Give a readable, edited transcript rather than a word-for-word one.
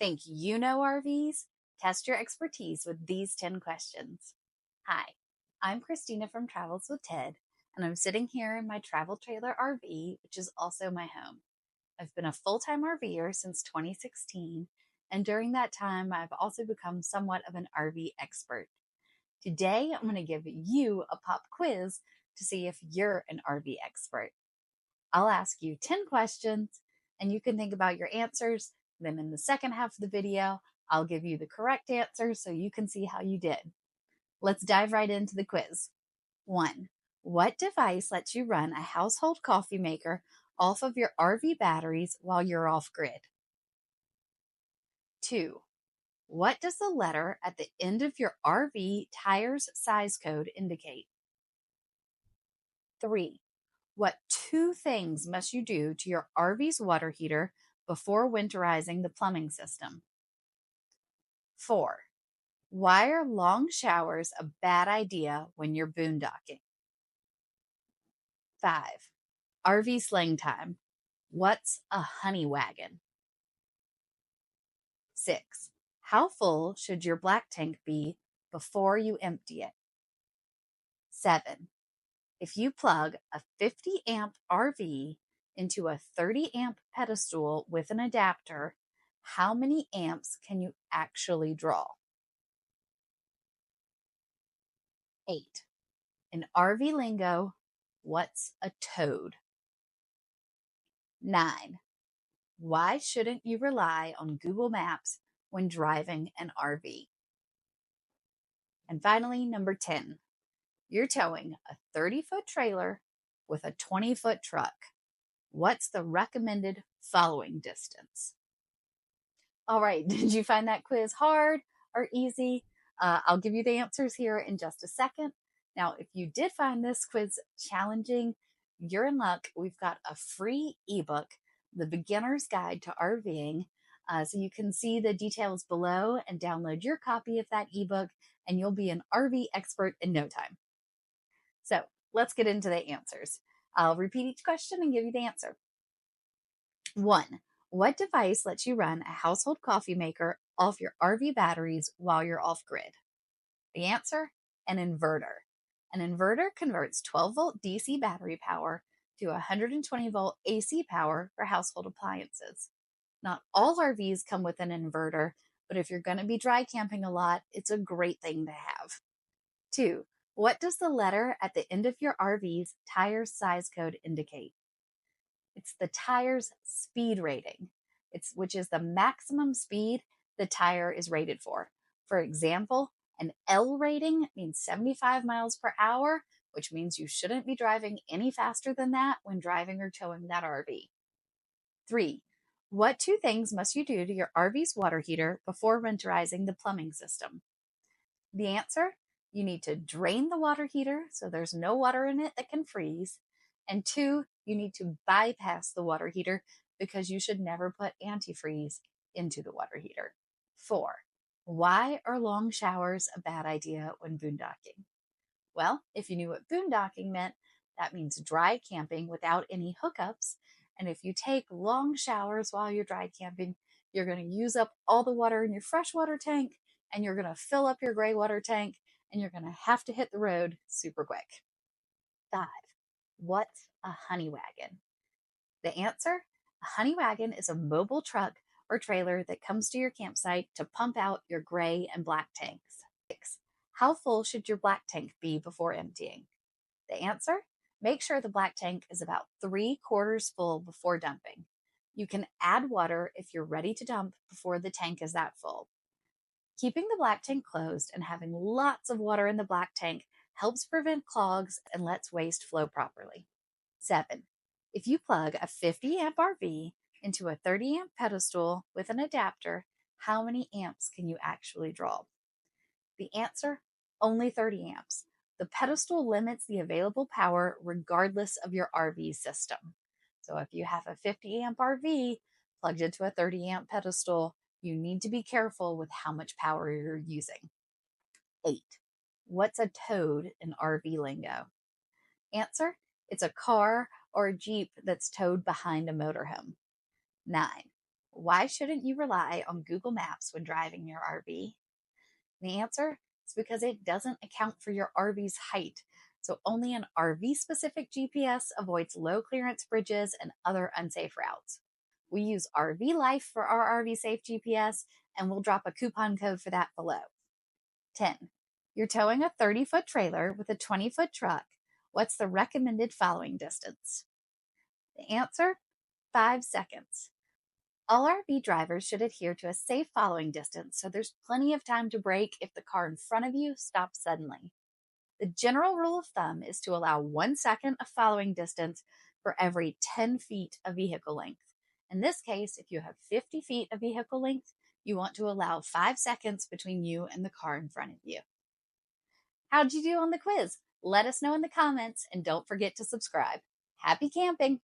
Think you know RVs? Test your expertise with these 10 questions. Hi, I'm Christina from Travels with Ted, and I'm sitting here in my travel trailer RV, which is also my home. I've been a full-time RVer since 2016, and during that time, I've also become somewhat of an RV expert. Today, I'm going to give you a pop quiz to see if you're an RV expert. I'll ask you 10 questions, and you can think about your answers. Then in the second half of the video, I'll give you the correct answer so you can see how you did. Let's dive right into the quiz. 1. What device lets you run a household coffee maker off of your RV batteries while you're off-grid? 2. What does the letter at the end of your RV tire's size code indicate? 3. What 2 things must you do to your RV's water heater before winterizing the plumbing system? 4. Why are long showers a bad idea when you're boondocking? 5. RV slang time. What's a honey wagon? 6. How full should your black tank be before you empty it? 7. If you plug a 50 amp RV into a 30 amp pedestal with an adapter, how many amps can you actually draw? 8. In RV lingo, what's a toad? 9. Why shouldn't you rely on Google Maps when driving an RV? And finally, number 10. You're towing a 30-foot trailer with a 20-foot truck. What's the recommended following distance? All right, did you find that quiz hard or easy? I'll give you the answers here in just a second. Now, if you did find this quiz challenging, you're in luck. We've got a free ebook, The Beginner's Guide to RVing. So you can see the details below and download your copy of that ebook, and you'll be an RV expert in no time. So let's get into the answers. I'll repeat each question and give you the answer. 1. What device lets you run a household coffee maker off your RV batteries while you're off-grid? The answer, an inverter. An inverter converts 12-volt DC battery power to 120-volt AC power for household appliances. Not all RVs come with an inverter, but if you're going to be dry camping a lot, it's a great thing to have. 2. What does the letter at the end of your RV's tire size code indicate? It's the tire's speed rating, which is the maximum speed the tire is rated for. For example, an L rating means 75 miles per hour, which means you shouldn't be driving any faster than that when driving or towing that RV. 3. What 2 things must you do to your RV's water heater before winterizing the plumbing system? The answer, you need to drain the water heater so there's no water in it that can freeze. And 2, you need to bypass the water heater because you should never put antifreeze into the water heater. 4. Why are long showers a bad idea when boondocking? Well, if you knew what boondocking meant, that means dry camping without any hookups. And if you take long showers while you're dry camping, you're going to use up all the water in your freshwater tank, and you're going to fill up your gray water tank, and you're going to have to hit the road super quick. 5. What's a honey wagon? The answer, a honey wagon is a mobile truck or trailer that comes to your campsite to pump out your gray and black tanks. 6. How full should your black tank be before emptying? The answer, make sure the black tank is about 3/4 full before dumping. You can add water if you're ready to dump before the tank is that full. Keeping the black tank closed and having lots of water in the black tank helps prevent clogs and lets waste flow properly. 7. If you plug a 50 amp RV into a 30 amp pedestal with an adapter, how many amps can you actually draw? The answer, only 30 amps. The pedestal limits the available power regardless of your RV system. So if you have a 50 amp RV plugged into a 30 amp pedestal, you need to be careful with how much power you're using. 8. What's a toad in RV lingo? Answer, it's a car or a Jeep that's towed behind a motorhome. 9. Why shouldn't you rely on Google Maps when driving your RV? The answer is because it doesn't account for your RV's height. So only an RV specific GPS avoids low clearance bridges and other unsafe routes. We use RV Life for our RV Safe GPS, and we'll drop a coupon code for that below. 10. You're towing a 30-foot trailer with a 20-foot truck. What's the recommended following distance? The answer? 5 seconds. All RV drivers should adhere to a safe following distance so there's plenty of time to brake if the car in front of you stops suddenly. The general rule of thumb is to allow 1 second of following distance for every 10 feet of vehicle length. In this case, if you have 50 feet of vehicle length, you want to allow 5 seconds between you and the car in front of you. How'd you do on the quiz? Let us know in the comments and don't forget to subscribe. Happy camping!